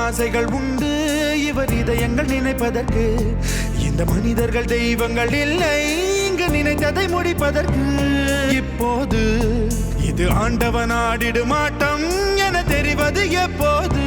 ஆசைகள் உண்டு இவர் இதயங்கள் நினைப்பதற்கு. இந்த மனிதர்கள் தெய்வங்கள் இல்லை இங்கு நினைத்ததை முடிப்பதற்கு. இப்போது இது ஆண்டவன் ஆடிடும் ஆட்டம் என தெரிவது எப்போது?